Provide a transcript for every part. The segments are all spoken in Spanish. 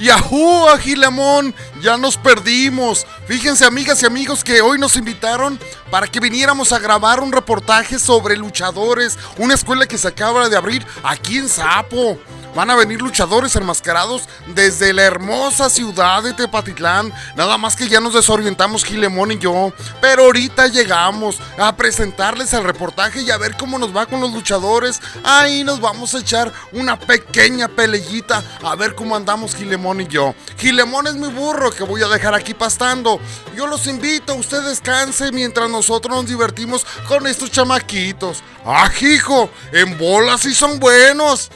¡Yahoo, Agilemón! ¡Ya nos perdimos! Fíjense, amigas y amigos, que hoy nos invitaron para que viniéramos a grabar un reportaje sobre luchadores, una escuela que se acaba de abrir aquí en Zapo. Van a venir luchadores enmascarados desde la hermosa ciudad de Tepatitlán. Nada más que ya nos desorientamos Gilemón y yo. Pero ahorita llegamos a presentarles el reportaje y a ver cómo nos va con los luchadores. Ahí nos vamos a echar una pequeña peleita a ver cómo andamos Gilemón y yo. Gilemón es mi burro que voy a dejar aquí pastando. Yo los invito, usted descanse mientras nosotros nos divertimos con estos chamaquitos. ¡Ah, hijo! En bolas sí son buenos.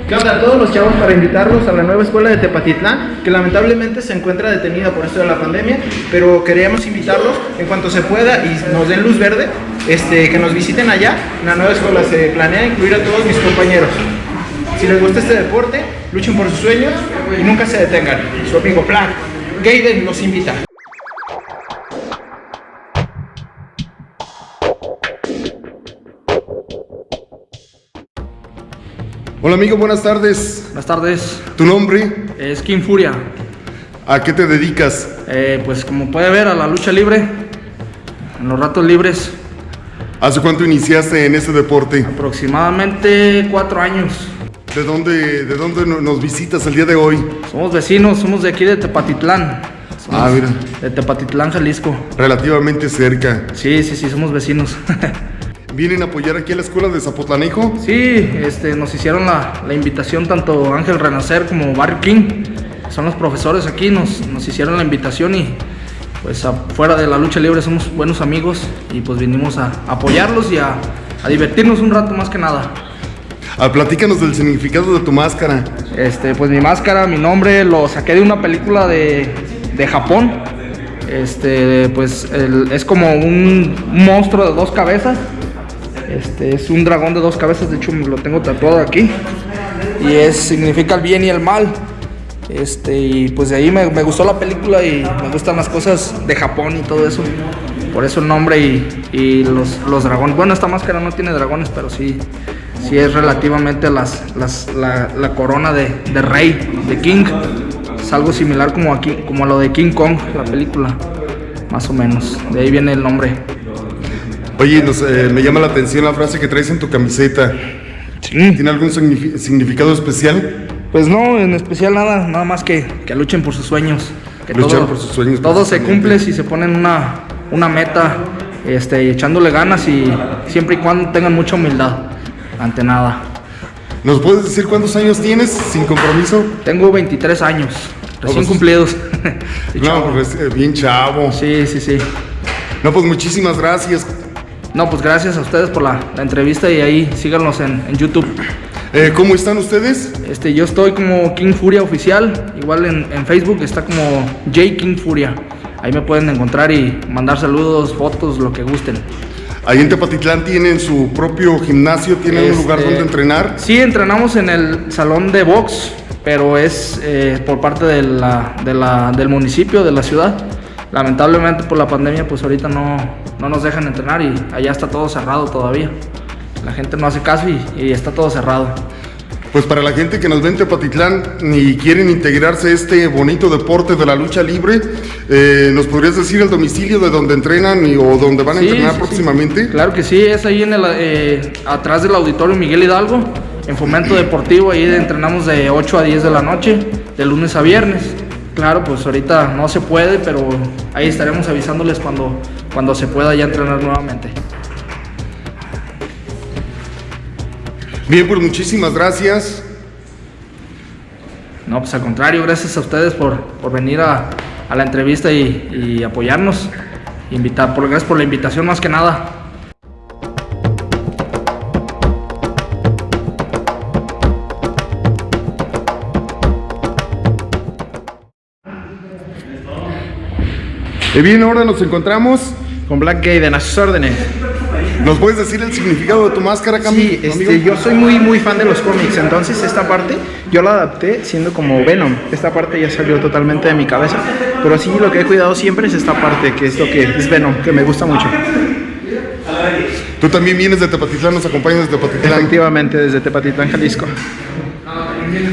¿Qué onda a todos los chavos? Para invitarlos a la nueva escuela de Tepatitlán, que lamentablemente se encuentra detenida por esto de la pandemia, pero queríamos invitarlos en cuanto se pueda y nos den luz verde, que nos visiten allá. En la nueva escuela se planea incluir a todos mis compañeros. Si les gusta este deporte, luchen por sus sueños y nunca se detengan. Su amigo Black Gaiden los invita. Hola amigo, buenas tardes. Buenas tardes. ¿Tu nombre? Es King Furia. ¿A qué te dedicas? Pues como puede ver, a la lucha libre, en los ratos libres. ¿Hace cuánto iniciaste en este deporte? Aproximadamente 4 años. ¿De dónde nos visitas el día de hoy? Somos vecinos, somos de aquí de Tepatitlán. Mira. De Tepatitlán, Jalisco. Relativamente cerca. Sí, somos vecinos. ¿Vienen a apoyar aquí a la escuela de Zapotlanejo? Sí, nos hicieron la invitación tanto Ángel Renacer como Barrio King. Son los profesores aquí, nos hicieron la invitación y pues afuera de la lucha libre somos buenos amigos y pues vinimos a apoyarlos y a divertirnos un rato más que nada. Platícanos del significado de tu máscara. Pues mi máscara, mi nombre, lo saqué de una película de Japón. Pues es como un monstruo de 2 cabezas. Es un dragón de 2 cabezas, de hecho lo tengo tatuado aquí. Y significa el bien y el mal. Y pues de ahí me gustó la película y me gustan las cosas de Japón y todo eso. Por eso el nombre y los dragones. Bueno, esta máscara no tiene dragones, pero sí es relativamente la corona de rey, de King. Es algo similar como lo de King Kong, la película, más o menos. De ahí viene el nombre. Oye, me llama la atención la frase que traes en tu camiseta. Sí. ¿Tiene algún significado especial? Pues no, en especial nada más que luchen por sus sueños. Que luchen por sus sueños. Todo se cumple si se ponen una meta, echándole ganas y siempre y cuando tengan mucha humildad, ante nada. ¿Nos puedes decir cuántos años tienes sin compromiso? Tengo 23 años, recién cumplidos. No, pues bien chavo. Sí. No, pues muchísimas gracias. No, pues gracias a ustedes por la entrevista y ahí síganos en YouTube. ¿Cómo están ustedes? Yo estoy como King Furia Oficial, igual en Facebook está como J King Furia. Ahí me pueden encontrar y mandar saludos, fotos, lo que gusten. Ahí en Tepatitlán tienen su propio gimnasio, tienen un lugar donde entrenar. Sí, entrenamos en el salón de box, pero es por parte del municipio, de la ciudad. Lamentablemente por la pandemia pues ahorita no nos dejan entrenar y allá está todo cerrado todavía. La gente no hace caso y está todo cerrado. Pues para la gente que nos ve en Tepatitlán y quieren integrarse a este bonito deporte de la lucha libre, ¿nos podrías decir el domicilio de donde entrenan o donde van a entrenar próximamente? Sí. Claro que sí, es ahí atrás del auditorio Miguel Hidalgo, en Fomento Deportivo. Ahí entrenamos de 8 a 10 de la noche, de lunes a viernes. Claro, pues ahorita no se puede, pero ahí estaremos avisándoles cuando se pueda ya entrenar nuevamente. Bien, pues muchísimas gracias. No, pues al contrario, gracias a ustedes por venir a la entrevista y apoyarnos. Gracias por la invitación más que nada. Bien, ahora nos encontramos Con Black Gaiden, a sus órdenes. ¿Nos puedes decir el significado de tu máscara, Cami? Sí, yo soy muy fan de los cómics, entonces esta parte yo la adapté siendo como Venom. Esta parte ya salió totalmente de mi cabeza, pero sí lo que he cuidado siempre es esta parte, que es lo que es Venom, que me gusta mucho. Tú también vienes de Tepatitlán, nos acompañas de Tepatitlán. Efectivamente, desde Tepatitlán, Jalisco.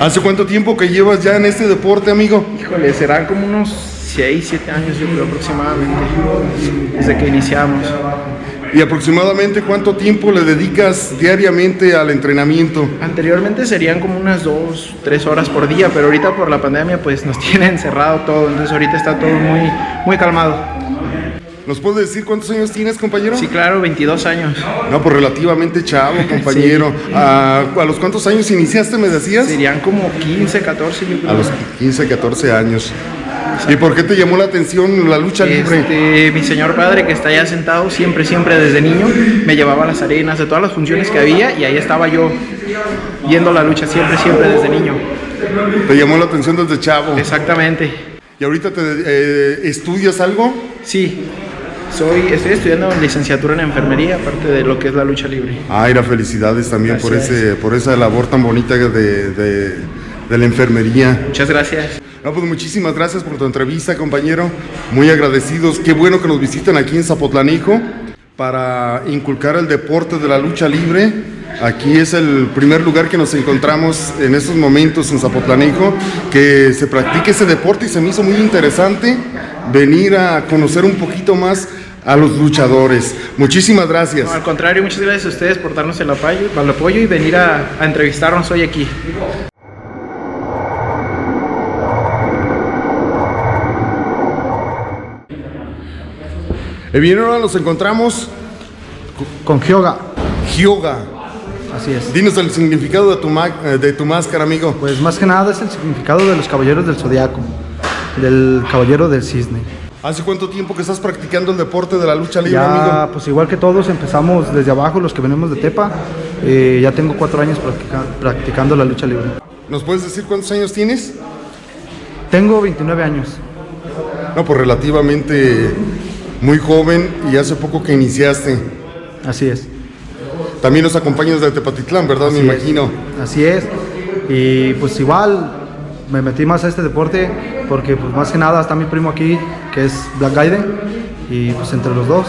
¿Hace cuánto tiempo que llevas ya en este deporte, amigo? Híjole, serán como unos 6, 7 años, yo creo, aproximadamente, desde que iniciamos. ¿Y aproximadamente cuánto tiempo le dedicas diariamente al entrenamiento? Anteriormente serían como unas 2, 3 horas por día, pero ahorita por la pandemia pues nos tienen encerrado todo, entonces ahorita está todo muy calmado. ¿Nos puedes decir cuántos años tienes, compañero? Sí, claro, 22 años. No, pues relativamente chavo, compañero. Sí. ¿A los cuántos años iniciaste, me decías? Serían como 15, 14, yo creo. A los 15, 14 años. ¿Y por qué te llamó la atención la lucha libre? Mi señor padre, que está allá sentado, siempre desde niño, me llevaba a las arenas de todas las funciones que había y ahí estaba yo viendo la lucha siempre desde niño. ¿Te llamó la atención desde chavo? Exactamente. ¿Y ahorita estudias algo? Sí, estoy estudiando licenciatura en enfermería, aparte de lo que es la lucha libre. Ira, felicidades también Gracias. por esa labor tan bonita de la enfermería. Muchas gracias. No, pues muchísimas gracias por tu entrevista, compañero. Muy agradecidos. Qué bueno que nos visitan aquí en Zapotlanejo para inculcar el deporte de la lucha libre. Aquí es el primer lugar que nos encontramos en estos momentos en Zapotlanejo, que se practique ese deporte y se me hizo muy interesante venir a conocer un poquito más a los luchadores. Muchísimas gracias. No, al contrario, muchas gracias a ustedes por darnos el apoyo y venir a entrevistarnos hoy aquí. Bien, ahora nos encontramos con Hyoga. Hyoga. Así es. Dinos el significado de tu máscara, amigo. Pues más que nada es el significado de los caballeros del zodiaco, del caballero del cisne. ¿Hace cuánto tiempo que estás practicando el deporte de la lucha libre, Ya, amigo? pues igual que todos, empezamos desde abajo, los que venimos de Tepa. Ya tengo 4 años practicando la lucha libre. ¿Nos puedes decir cuántos años tienes? Tengo 29 años. No, pues relativamente muy joven y hace poco que iniciaste. Así es. También nos acompañas de Tepatitlán, ¿verdad? Así Me es. imagino. Así es. Y pues igual me metí más a este deporte porque pues más que nada está mi primo aquí, que es Black Gaiden, y pues entre los dos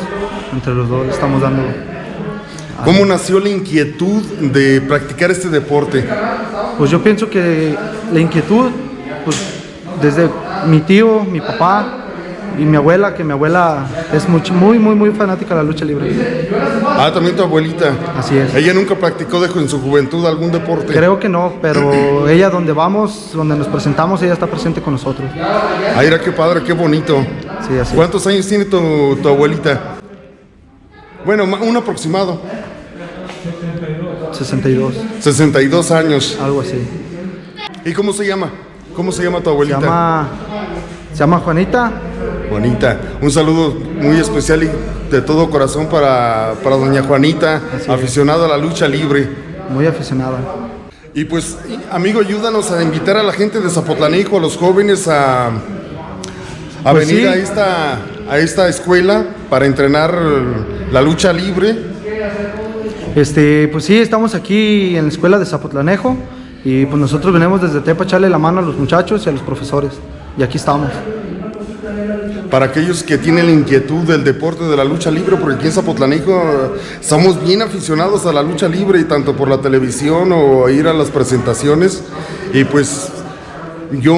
le estamos dando. ¿Cómo nació la inquietud de practicar este deporte? Pues yo pienso que la inquietud, pues desde mi tío, mi papá y mi abuela, que mi abuela es muy fanática de la lucha libre. También tu abuelita. Así es. ¿Ella nunca practicó en su juventud algún deporte? Creo que no, pero ella donde vamos, donde nos presentamos, ella está presente con nosotros. Mira qué padre, qué bonito. Sí, así. ¿Cuántos años tiene tu abuelita? Bueno, un aproximado. 62. 62 años. Algo así. ¿Y cómo se llama? ¿Cómo se llama tu abuelita? Se llama Juanita. Juanita. Un saludo muy especial y de todo corazón para doña Juanita, aficionada a la lucha libre. Muy aficionada. Y pues, amigo, ayúdanos a invitar a la gente de Zapotlanejo, a los jóvenes a Pues venir sí. a esta escuela para entrenar la lucha libre. Pues sí, estamos aquí en la escuela de Zapotlanejo y pues nosotros venimos desde Tepa a echarle la mano a los muchachos y a los profesores. Y aquí estamos. Para aquellos que tienen la inquietud del deporte de la lucha libre, porque aquí en Zapotlanejo somos bien aficionados a la lucha libre, y tanto por la televisión o ir a las presentaciones. Y pues yo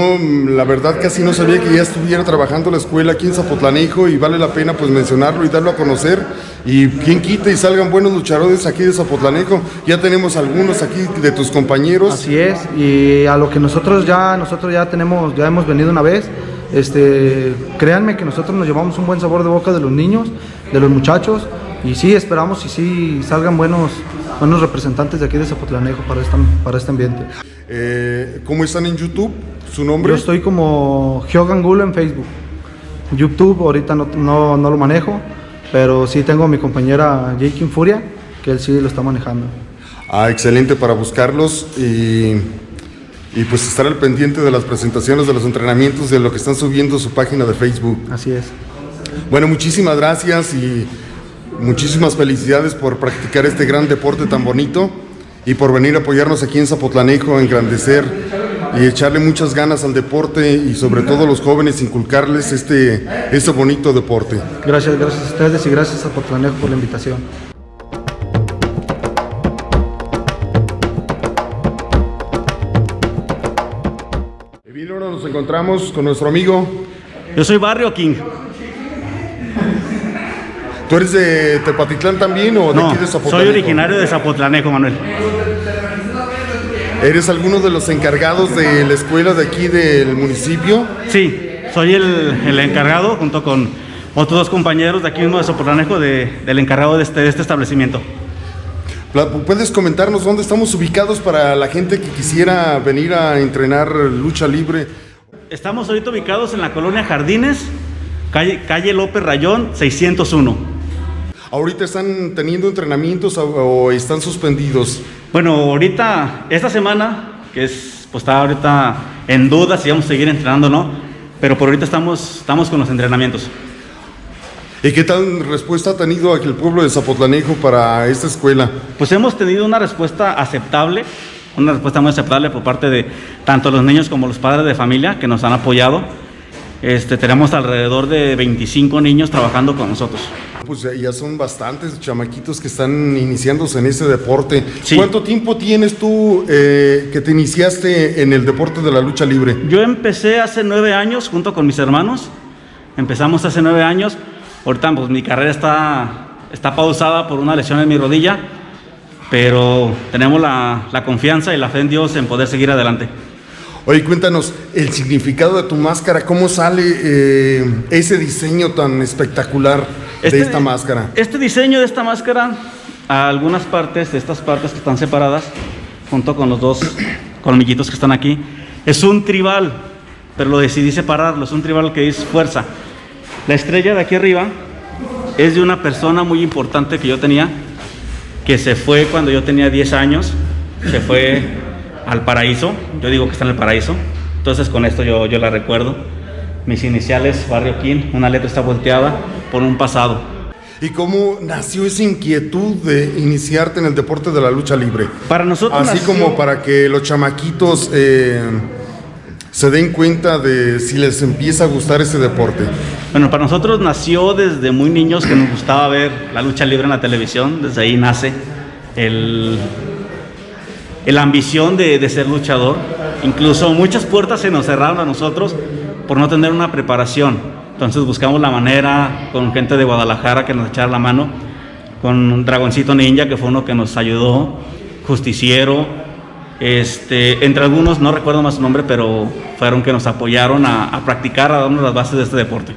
la verdad casi no sabía que ya estuviera trabajando la escuela aquí en Zapotlanejo, y vale la pena pues mencionarlo y darlo a conocer. Y quien quita y salgan buenos luchadores aquí de Zapotlanejo. Ya tenemos algunos aquí de tus compañeros. Así es, y a lo que nosotros ya hemos venido una vez. Créanme que nosotros nos llevamos un buen sabor de boca de los niños, de los muchachos, y sí esperamos y sí salgan buenos representantes de aquí de Zapotlanejo para este ambiente. ¿Cómo están en YouTube? ¿Su nombre? Yo estoy como Hyoga Angulo en Facebook. YouTube ahorita no lo manejo, pero sí tengo a mi compañera Jake Furia, que él sí lo está manejando. Excelente, para buscarlos y pues estar al pendiente de las presentaciones, de los entrenamientos, de lo que están subiendo a su página de Facebook. Así es. Bueno, muchísimas gracias y muchísimas felicidades por practicar este gran deporte tan bonito y por venir a apoyarnos aquí en Zapotlanejo, a engrandecer y echarle muchas ganas al deporte y sobre todo a los jóvenes inculcarles este bonito deporte. Gracias a ustedes y gracias a Zapotlanejo por la invitación. Bien, ahora nos encontramos con nuestro amigo. Yo soy Barrio King. ¿Tú eres de Tepatitlán también o de No, aquí de Zapotlanejo? soy originario de Zapotlanejo, Manuel. ¿Eres alguno de los encargados de la escuela de aquí del municipio? Sí, soy el encargado, junto con otros dos compañeros de aquí mismo de Zapotlanejo, del encargado de este establecimiento. ¿Puedes comentarnos dónde estamos ubicados para la gente que quisiera venir a entrenar lucha libre? Estamos ahorita ubicados en la colonia Jardines, calle López Rayón, 601. ¿Ahorita están teniendo entrenamientos o están suspendidos? Bueno, ahorita, esta semana, que es, pues está ahorita en duda si vamos a seguir entrenando o no, pero por ahorita estamos con los entrenamientos. ¿Y qué tal respuesta ha tenido aquí el pueblo de Zapotlanejo para esta escuela? Pues hemos tenido una respuesta aceptable, una respuesta muy aceptable por parte de tanto los niños como los padres de familia que nos han apoyado. Tenemos alrededor de 25 niños trabajando con nosotros. Pues ya son bastantes chamaquitos que están iniciándose en ese deporte. Sí. ¿Cuánto tiempo tienes tú que te iniciaste en el deporte de la lucha libre? Yo empecé hace 9 años junto con mis hermanos. Empezamos hace 9 años. Ahorita pues mi carrera está pausada por una lesión en mi rodilla, pero tenemos la confianza y la fe en Dios en poder seguir adelante. Oye, cuéntanos el significado de tu máscara, ¿cómo sale ese diseño tan espectacular de esta máscara? Este diseño de esta máscara, a algunas partes de estas partes que están separadas, junto con los dos colmillitos que están aquí, es un tribal, pero lo decidí separarlo, es un tribal que es fuerza. La estrella de aquí arriba es de una persona muy importante que yo tenía, que se fue cuando yo tenía 10 años, se fue al paraíso, yo digo que está en el paraíso, entonces con esto yo la recuerdo. Mis iniciales, Barrio King, una letra está volteada por un pasado. ¿Y cómo nació esa inquietud de iniciarte en el deporte de la lucha libre? Para nosotros así nació, como para que los chamaquitos se den cuenta de si les empieza a gustar ese deporte. Bueno, para nosotros nació desde muy niños que nos gustaba ver la lucha libre en la televisión. Desde ahí nace la ambición de ser luchador. Incluso muchas puertas se nos cerraron a nosotros por no tener una preparación. Entonces buscamos la manera con gente de Guadalajara que nos echara la mano, con Dragoncito Ninja, que fue uno que nos ayudó, Justiciero, entre algunos, no recuerdo más su nombre, pero fueron que nos apoyaron a practicar, a darnos las bases de este deporte.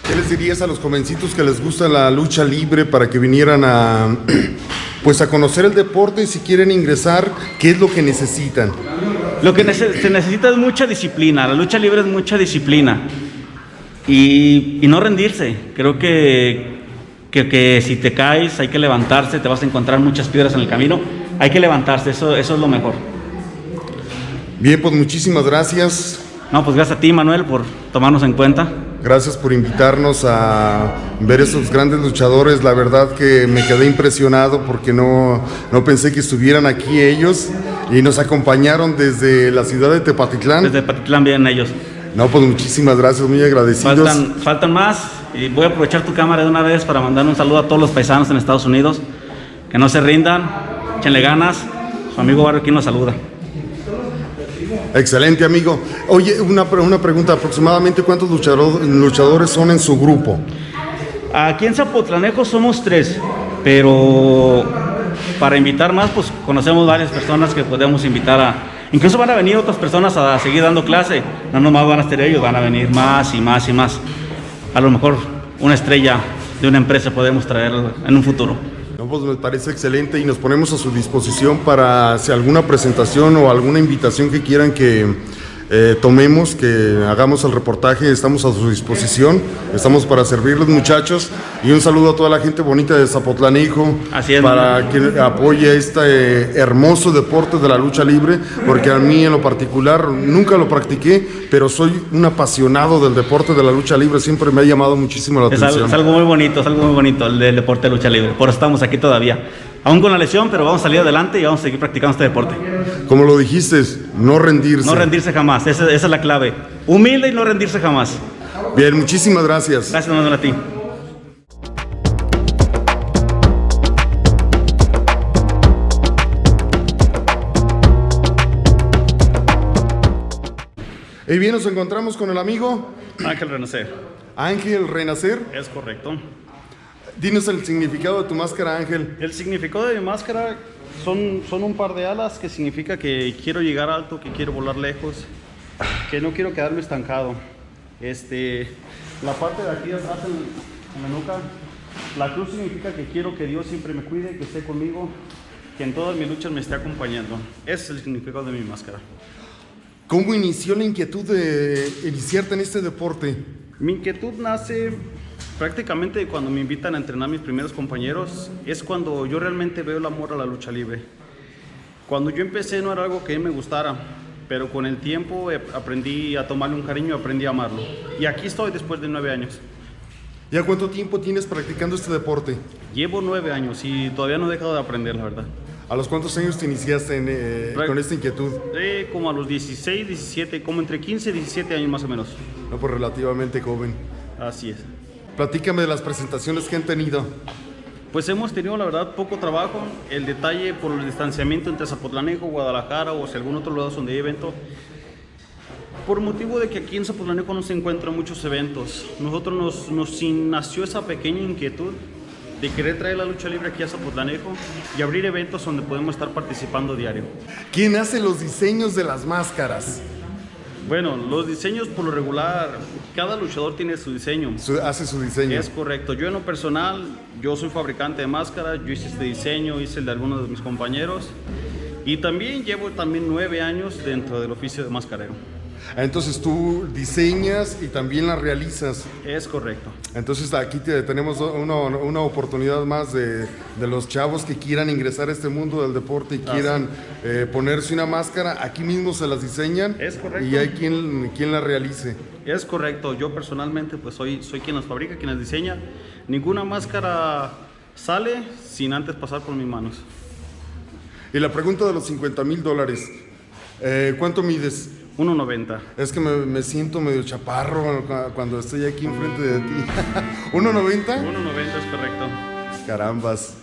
¿Qué les dirías a los jovencitos que les gusta la lucha libre para que vinieran a conocer el deporte y si quieren ingresar, qué es lo que necesitan? Lo que se necesita es mucha disciplina, la lucha libre es mucha disciplina y no rendirse. Creo que si te caes hay que levantarse, te vas a encontrar muchas piedras en el camino, hay que levantarse, eso es lo mejor. Bien, pues muchísimas gracias. No, pues gracias a ti, Manuel, por tomarnos en cuenta. Gracias por invitarnos a ver esos grandes luchadores. La verdad que me quedé impresionado porque no pensé que estuvieran aquí ellos y nos acompañaron desde la ciudad de Tepatitlán. Desde Tepatitlán vienen ellos. No, pues muchísimas gracias, muy agradecidos. Faltan más y voy a aprovechar tu cámara de una vez para mandar un saludo a todos los paisanos en Estados Unidos. Que no se rindan, échenle ganas. Su amigo Barrio King los saluda. Excelente, amigo. Oye, una pregunta, aproximadamente ¿cuántos luchadores son en su grupo? Aquí en Zapotlanejo somos 3, pero para invitar más, pues conocemos varias personas que podemos invitar incluso van a venir otras personas a seguir dando clase, no nomás van a estar ellos, van a venir más y más y más. A lo mejor una estrella de una empresa podemos traer en un futuro. No, pues me parece excelente y nos ponemos a su disposición para si alguna presentación o alguna invitación que quieran que tomemos, que hagamos el reportaje, estamos a su disposición, estamos para servirles, muchachos, y un saludo a toda la gente bonita de Zapotlanejo. Así es, para que apoye este hermoso deporte de la lucha libre, porque a mí en lo particular nunca lo practiqué, pero soy un apasionado del deporte de la lucha libre, siempre me ha llamado muchísimo la atención. Es algo muy bonito el del deporte de lucha libre, por eso estamos aquí todavía. Aún con la lesión, pero vamos a salir adelante y vamos a seguir practicando este deporte. Como lo dijiste, no rendirse. No rendirse jamás, esa es la clave. Humilde y no rendirse jamás. Bien, muchísimas gracias. Gracias, Manuel, a ti. Y bien, nos encontramos con el amigo Ángel Renacer. Ángel Renacer. Es correcto. Dinos el significado de tu máscara, Ángel. El significado de mi máscara son un par de alas, que significa que quiero llegar alto, que quiero volar lejos, que no quiero quedarme estancado. La parte de aquí atrás en la nuca, la cruz significa que quiero que Dios siempre me cuide, que esté conmigo, que en todas mis luchas me esté acompañando. Ese es el significado de mi máscara. ¿Cómo inició la inquietud de iniciarte en este deporte? Mi inquietud nace prácticamente cuando me invitan a entrenar mis primeros compañeros. Es cuando yo realmente veo el amor a la lucha libre. Cuando yo empecé no era algo que a mí me gustara, pero con el tiempo aprendí a tomarle un cariño y aprendí a amarlo. Y aquí estoy después de 9 años. ¿Ya cuánto tiempo tienes practicando este deporte? Llevo 9 años y todavía no he dejado de aprender, la verdad. ¿A los cuántos años te iniciaste con esta inquietud? Como a los 16, 17, como entre 15 y 17 años más o menos. No, pues relativamente joven. Así es. Platícame de las presentaciones que han tenido. Pues hemos tenido, la verdad, poco trabajo. El detalle por el distanciamiento entre Zapotlanejo, Guadalajara o si algún otro lugar donde hay evento. Por motivo de que aquí en Zapotlanejo no se encuentran muchos eventos. Nosotros nos nació esa pequeña inquietud de querer traer la lucha libre aquí a Zapotlanejo y abrir eventos donde podemos estar participando diario. ¿Quién hace los diseños de las máscaras? Bueno, los diseños por lo regular, cada luchador tiene su diseño. Hace su diseño. Es correcto. Yo en lo personal, yo soy fabricante de máscaras, yo hice este diseño, hice el de algunos de mis compañeros y también llevo 9 años dentro del oficio de mascarero. Entonces tú diseñas y también las realizas. Es correcto. Entonces aquí tenemos una oportunidad más de los chavos que quieran ingresar a este mundo del deporte y quieran ponerse una máscara. Aquí mismo se las diseñan. Es correcto. Y hay quien la realice. Es correcto. Yo personalmente pues soy quien las fabrica, quien las diseña. Ninguna máscara sale sin antes pasar por mis manos. Y la pregunta de los $50,000. ¿Cuánto mides? 1.90. Es que me siento medio chaparro cuando estoy aquí enfrente de ti. ¿1.90? 1.90 es correcto. Carambas,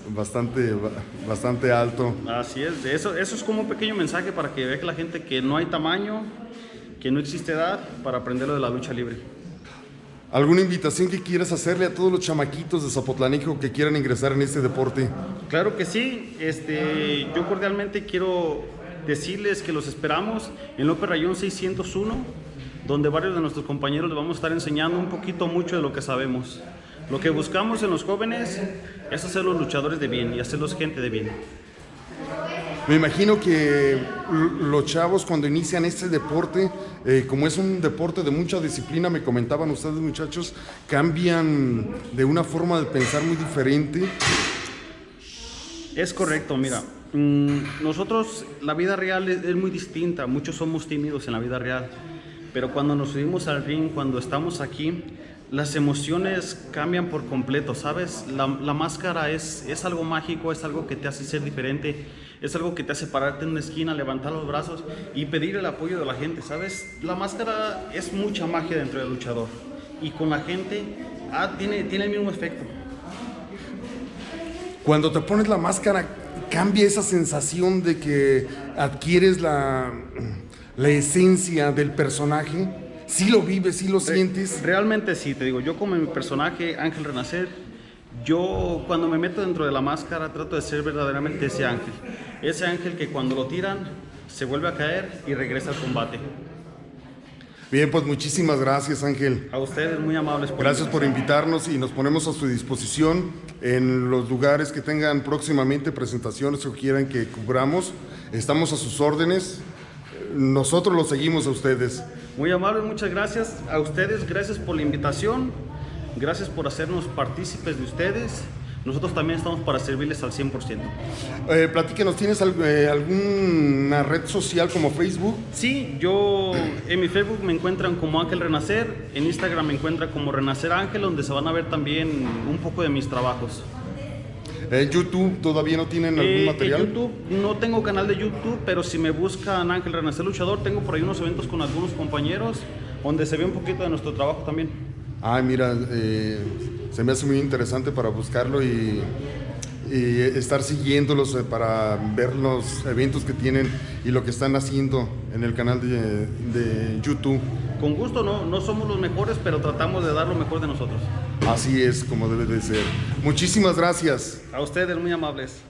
bastante alto. Así es. Eso es como un pequeño mensaje para que vea la gente que no hay tamaño, que no existe edad para aprender lo de la lucha libre. ¿Alguna invitación que quieras hacerle a todos los chamaquitos de Zapotlanejo que quieran ingresar en este deporte? Claro que sí. Yo cordialmente quiero decirles que los esperamos en López Rayón 601, donde varios de nuestros compañeros les vamos a estar enseñando un poquito mucho de lo que sabemos. Lo que buscamos en los jóvenes es hacerlos luchadores de bien y hacerlos gente de bien. Me imagino que los chavos cuando inician este deporte, como es un deporte de mucha disciplina, me comentaban ustedes muchachos, cambian de una forma de pensar muy diferente. Es correcto, mira. Nosotros, la vida real es muy distinta, muchos somos tímidos en la vida real, pero cuando nos subimos al ring, cuando estamos aquí, las emociones cambian por completo, ¿sabes? La máscara es algo mágico, es algo que te hace ser diferente, es algo que te hace pararte en una esquina, levantar los brazos y pedir el apoyo de la gente, ¿sabes? La máscara es mucha magia dentro del luchador y con la gente tiene el mismo efecto. Cuando te pones la máscara, cambia esa sensación de que adquieres la esencia del personaje. ¿Sí lo vives, sí lo sientes? Realmente sí, te digo, yo como mi personaje, Ángel Renacer, yo cuando me meto dentro de la máscara trato de ser verdaderamente ese ángel que cuando lo tiran se vuelve a caer y regresa al combate. Bien, pues muchísimas gracias, Ángel. A ustedes, muy amables. Gracias por invitarnos y nos ponemos a su disposición en los lugares que tengan próximamente presentaciones o quieran que cubramos. Estamos a sus órdenes. Nosotros los seguimos a ustedes. Muy amables, muchas gracias a ustedes. Gracias por la invitación. Gracias por hacernos partícipes de ustedes. Nosotros también estamos para servirles al 100%. Platíquenos, ¿tienes alguna red social como Facebook? Sí, yo en mi Facebook me encuentran como Ángel Renacer, en Instagram me encuentran como Renacer Ángel, donde se van a ver también un poco de mis trabajos. ¿En YouTube todavía no tienen algún material? En YouTube, no tengo canal de YouTube, pero si me buscan Ángel Renacer Luchador, tengo por ahí unos eventos con algunos compañeros donde se ve un poquito de nuestro trabajo también. Ay, mira, se me hace muy interesante para buscarlo y estar siguiéndolos para ver los eventos que tienen y lo que están haciendo en el canal de YouTube. Con gusto, no somos los mejores, pero tratamos de dar lo mejor de nosotros. Así es como debe de ser. Muchísimas gracias. A ustedes, muy amables.